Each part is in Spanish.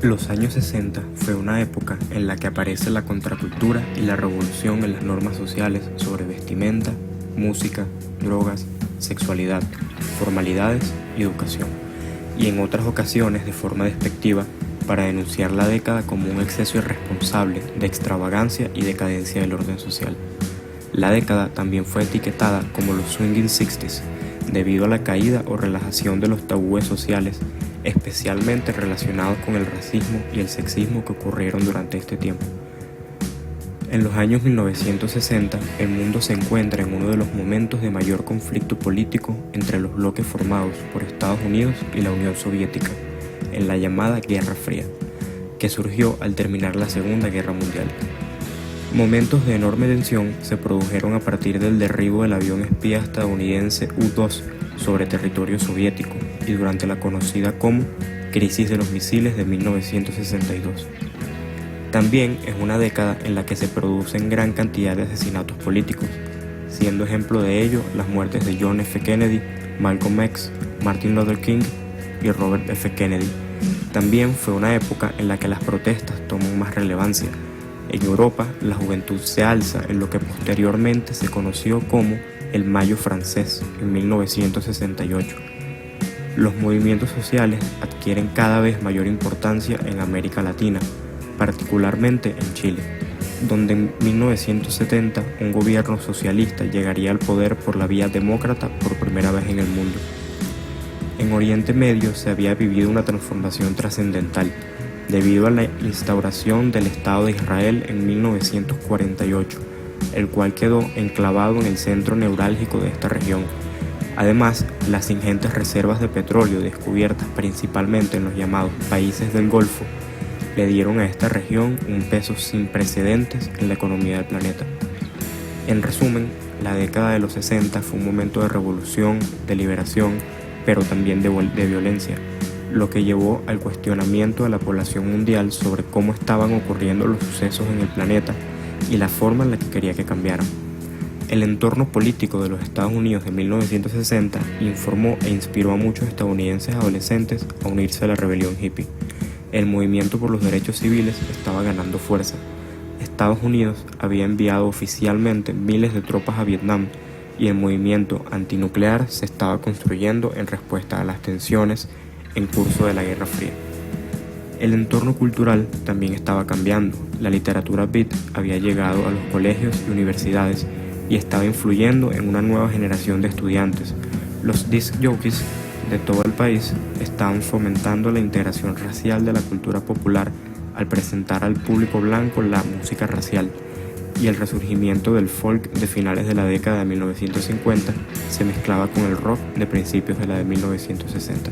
Los años 60 fue una época en la que aparece la contracultura y la revolución en las normas sociales sobre vestimenta, música, drogas, sexualidad, formalidades y educación, y en otras ocasiones de forma despectiva para denunciar la década como un exceso irresponsable de extravagancia y decadencia del orden social. La década también fue etiquetada como los Swinging Sixties, debido a la caída o relajación de los tabúes sociales, especialmente relacionados con el racismo y el sexismo que ocurrieron durante este tiempo. En los años 1960, el mundo se encuentra en uno de los momentos de mayor conflicto político entre los bloques formados por Estados Unidos y la Unión Soviética, en la llamada Guerra Fría, que surgió al terminar la Segunda Guerra Mundial. Momentos de enorme tensión se produjeron a partir del derribo del avión espía estadounidense U-2 sobre territorio soviético y durante la conocida como Crisis de los Misiles de 1962. También es una década en la que se producen gran cantidad de asesinatos políticos, siendo ejemplo de ello las muertes de John F. Kennedy, Malcolm X, Martin Luther King y Robert F. Kennedy. También fue una época en la que las protestas toman más relevancia. En Europa, la juventud se alza en lo que posteriormente se conoció como el Mayo francés en 1968. Los movimientos sociales adquieren cada vez mayor importancia en América Latina, particularmente en Chile, donde en 1970 un gobierno socialista llegaría al poder por la vía demócrata por primera vez en el mundo. En Oriente Medio se había vivido una transformación trascendental, debido a la instauración del Estado de Israel en 1948, el cual quedó enclavado en el centro neurálgico de esta región. Además, las ingentes reservas de petróleo descubiertas principalmente en los llamados países del Golfo le dieron a esta región un peso sin precedentes en la economía del planeta. En resumen, la década de los 60 fue un momento de revolución, de liberación, pero también de violencia, lo que llevó al cuestionamiento de la población mundial sobre cómo estaban ocurriendo los sucesos en el planeta y la forma en la que quería que cambiaran. El entorno político de los Estados Unidos de 1960 informó e inspiró a muchos estadounidenses adolescentes a unirse a la rebelión hippie. El movimiento por los derechos civiles estaba ganando fuerza. Estados Unidos había enviado oficialmente miles de tropas a Vietnam y el movimiento antinuclear se estaba construyendo en respuesta a las tensiones en curso de la Guerra Fría. El entorno cultural también estaba cambiando. La literatura beat había llegado a los colegios y universidades y estaba influyendo en una nueva generación de estudiantes. Los disc jockeys de todo el país estaban fomentando la integración racial de la cultura popular al presentar al público blanco la música racial, y el resurgimiento del folk de finales de la década de 1950 se mezclaba con el rock de principios de la de 1960.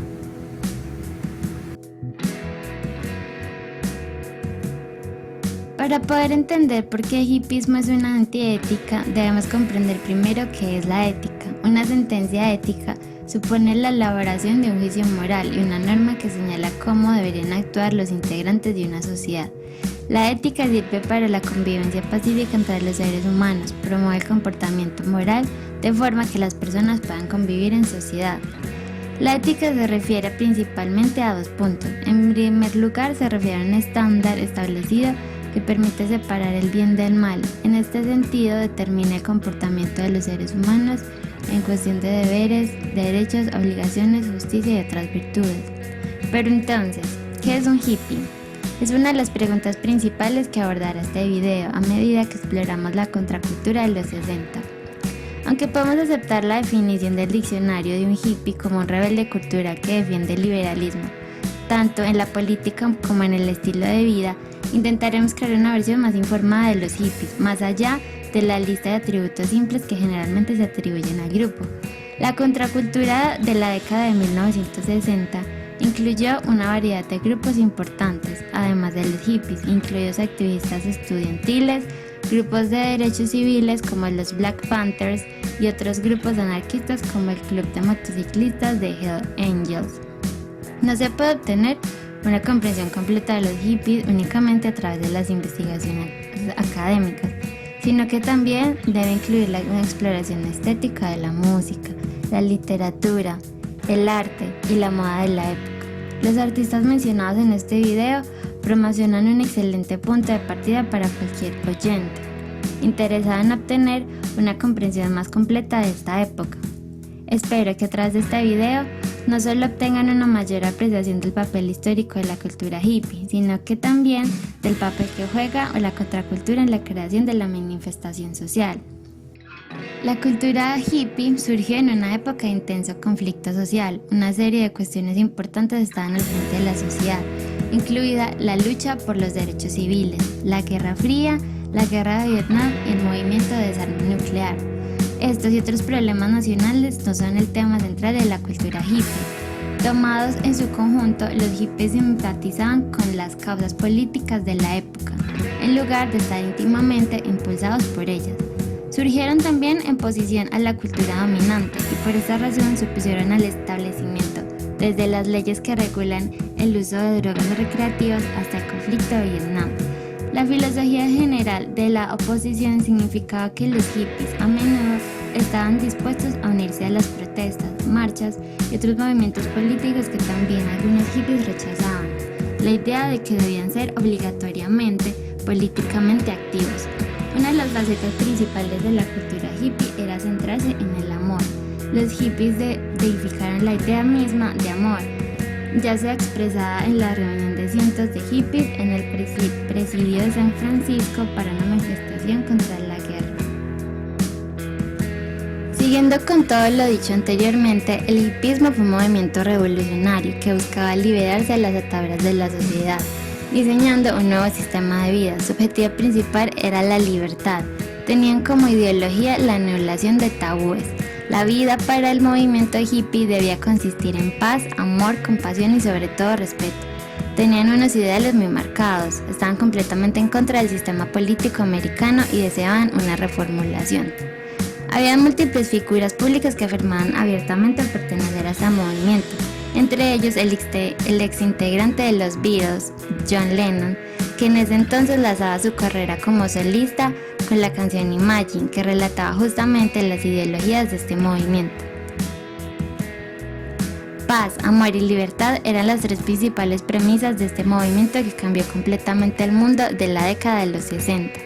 Para poder entender por qué el hippismo es una antiética, debemos comprender primero qué es la ética. Una sentencia ética supone la elaboración de un juicio moral y una norma que señala cómo deberían actuar los integrantes de una sociedad. La ética sirve para la convivencia pacífica entre los seres humanos, promueve el comportamiento moral de forma que las personas puedan convivir en sociedad. La ética se refiere principalmente a dos puntos. En primer lugar, se refiere a un estándar establecido que permite separar el bien del mal. En este sentido, determina el comportamiento de los seres humanos en cuestión de deberes, derechos, obligaciones, justicia y otras virtudes. Pero entonces, ¿qué es un hippie? Es una de las preguntas principales que abordará este video a medida que exploramos la contracultura de los 60. Aunque podemos aceptar la definición del diccionario de un hippie como un rebelde cultural que defiende el liberalismo, tanto en la política como en el estilo de vida, intentaremos crear una versión más informada de los hippies, más allá de la lista de atributos simples que generalmente se atribuyen al grupo. La contracultura de la década de 1960 incluyó una variedad de grupos importantes, además de los hippies, incluidos activistas estudiantiles, grupos de derechos civiles como los Black Panthers y otros grupos anarquistas como el Club de Motociclistas de Hells Angels. No se puede obtener una comprensión completa de los hippies únicamente a través de las investigaciones académicas, sino que también debe incluir una exploración estética de la música, la literatura, el arte y la moda de la época. Los artistas mencionados en este video promocionan un excelente punto de partida para cualquier oyente interesado en obtener una comprensión más completa de esta época. Espero que a través de este video no solo obtengan una mayor apreciación del papel histórico de la cultura hippie, sino que también del papel que juega la contracultura en la creación de la manifestación social. La cultura hippie surgió en una época de intenso conflicto social. Una serie de cuestiones importantes estaban al frente de la sociedad, incluida la lucha por los derechos civiles, la Guerra Fría, la Guerra de Vietnam y el movimiento de desarme nuclear. Estos y otros problemas nacionales no son el tema central de la cultura hippie. Tomados en su conjunto, los hippies simpatizaban con las causas políticas de la época, en lugar de estar íntimamente impulsados por ellas. Surgieron también en oposición a la cultura dominante y por esa razón se opusieron al establecimiento, desde las leyes que regulan el uso de drogas recreativas hasta el conflicto de Vietnam. La filosofía general de la oposición significaba que los hippies a menudo estaban dispuestos a unirse a las protestas, marchas y otros movimientos políticos que también algunos hippies rechazaban. La idea de que debían ser obligatoriamente políticamente activos. Una de las facetas principales de la cultura hippie era centrarse en el amor. Los hippies deificaron la idea misma de amor, ya sea expresada en la reunión de cientos de hippies en el presidio de San Francisco para una manifestación contra la guerra. Siguiendo con todo lo dicho anteriormente, el hippismo fue un movimiento revolucionario que buscaba liberarse de las ataduras de la sociedad, diseñando un nuevo sistema de vida. Su objetivo principal era la libertad. Tenían como ideología la anulación de tabúes. La vida para el movimiento hippie debía consistir en paz, amor, compasión y sobre todo respeto. Tenían unos ideales muy marcados, estaban completamente en contra del sistema político americano y deseaban una reformulación. Había múltiples figuras públicas que afirmaban abiertamente pertenecer a ese movimiento, entre ellos el exintegrante de los Beatles, John Lennon, que en ese entonces lanzaba su carrera como solista con la canción Imagine, que relataba justamente las ideologías de este movimiento. Paz, amor y libertad eran las tres principales premisas de este movimiento que cambió completamente el mundo de la década de los 60.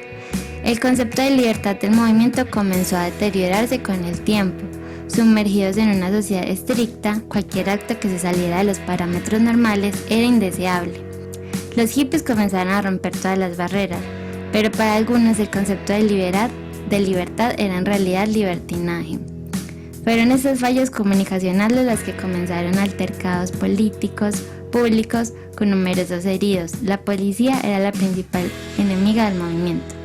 El concepto de libertad del movimiento comenzó a deteriorarse con el tiempo. Sumergidos en una sociedad estricta, cualquier acto que se saliera de los parámetros normales era indeseable. Los hippies comenzaron a romper todas las barreras, pero para algunos el concepto de libertad era en realidad libertinaje. Fueron estos fallos comunicacionales los que comenzaron altercados políticos públicos con numerosos heridos. La policía era la principal enemiga del movimiento.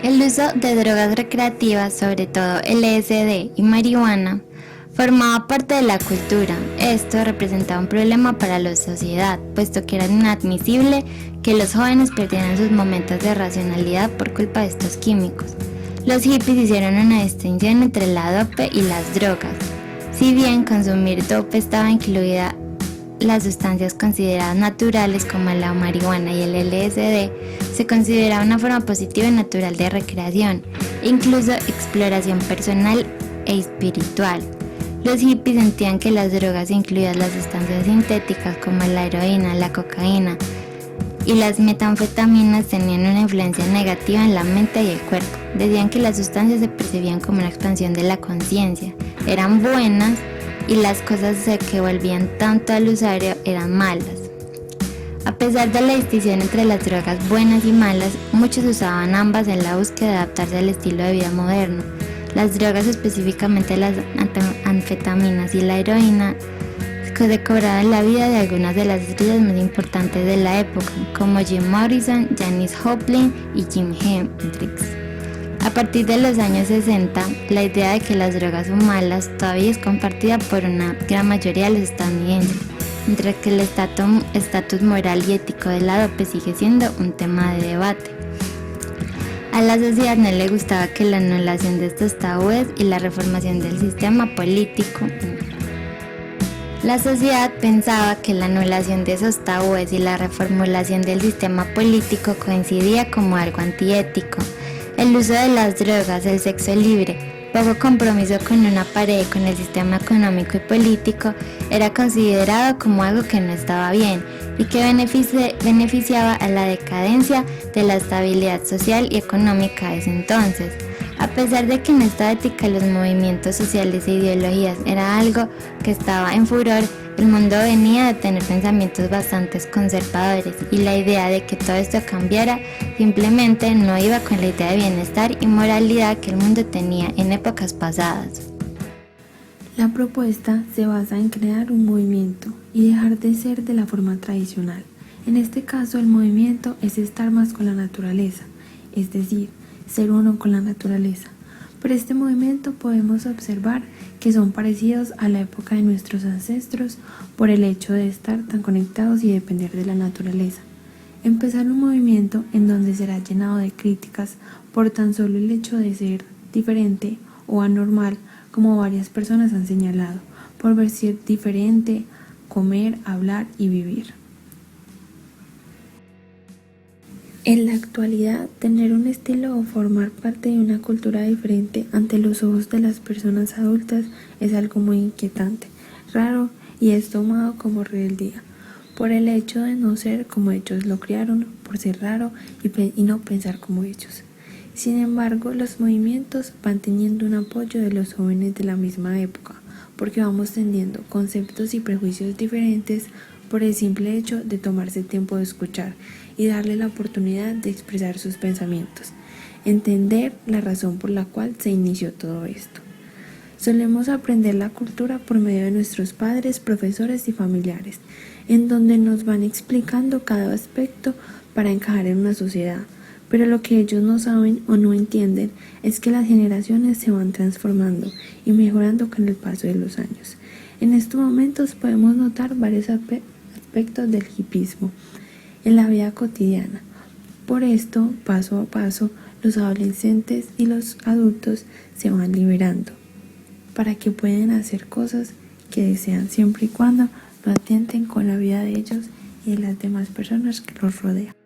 El uso de drogas recreativas, sobre todo LSD y marihuana, formaba parte de la cultura. Esto representaba un problema para la sociedad, puesto que era inadmisible que los jóvenes perdieran sus momentos de racionalidad por culpa de estos químicos. Los hippies hicieron una distinción entre la dope y las drogas. Si bien consumir dope estaba incluida las sustancias consideradas naturales como la marihuana y el LSD, se consideraba una forma positiva y natural de recreación, incluso exploración personal e espiritual. Los hippies sentían que las drogas, incluidas las sustancias sintéticas como la heroína, la cocaína y las metanfetaminas, tenían una influencia negativa en la mente y el cuerpo. Decían que las sustancias se percibían como una expansión de la conciencia, eran buenas, y las cosas que volvían tanto al usuario eran malas. A pesar de la distinción entre las drogas buenas y malas, muchos usaban ambas en la búsqueda de adaptarse al estilo de vida moderno. Las drogas, específicamente las anfetaminas y la heroína, se cobraron la vida de algunas de las estrellas más importantes de la época, como Jim Morrison, Janis Joplin y Jimi Hendrix. A partir de los años 60, la idea de que las drogas son malas todavía es compartida por una gran mayoría de los estadounidenses, mientras que el estatus moral y ético de la dope sigue siendo un tema de debate. A la sociedad no le gustaba que la anulación de estos tabúes y la reformación del sistema político. La sociedad pensaba que la anulación de esos tabúes y la reformulación del sistema político coincidía como algo antiético. El uso de las drogas, el sexo libre poco compromiso con una pared, con el sistema económico y político, era considerado como algo que no estaba bien y que beneficiaba a la decadencia de la estabilidad social y económica de ese entonces. A pesar de que en esta ética los movimientos sociales e ideologías era algo que estaba en furor, el mundo venía de tener pensamientos bastante conservadores y la idea de que todo esto cambiara simplemente no iba con la idea de bienestar y moralidad que el mundo tenía en épocas pasadas. La propuesta se basa en crear un movimiento y dejar de ser de la forma tradicional. En este caso, el movimiento es estar más con la naturaleza, es decir, ser uno con la naturaleza. Por este movimiento podemos observar que son parecidos a la época de nuestros ancestros por el hecho de estar tan conectados y depender de la naturaleza. Empezar un movimiento en donde será llenado de críticas por tan solo el hecho de ser diferente o anormal, como varias personas han señalado, por vestir diferente, comer, hablar y vivir. En la actualidad, tener un estilo o formar parte de una cultura diferente ante los ojos de las personas adultas es algo muy inquietante, raro y es tomado como rebeldía, por el hecho de no ser como ellos lo criaron, por ser raro y no pensar como ellos. Sin embargo, los movimientos van teniendo un apoyo de los jóvenes de la misma época, porque vamos teniendo conceptos y prejuicios diferentes por el simple hecho de tomarse el tiempo de escuchar y darle la oportunidad de expresar sus pensamientos, entender la razón por la cual se inició todo esto. Solemos aprender la cultura por medio de nuestros padres, profesores y familiares, en donde nos van explicando cada aspecto para encajar en una sociedad, pero lo que ellos no saben o no entienden es que las generaciones se van transformando y mejorando con el paso de los años. En estos momentos podemos notar varios aspectos del hipismo en la vida cotidiana. Por esto, paso a paso, los adolescentes y los adultos se van liberando para que puedan hacer cosas que desean siempre y cuando no atenten con la vida de ellos y de las demás personas que los rodean.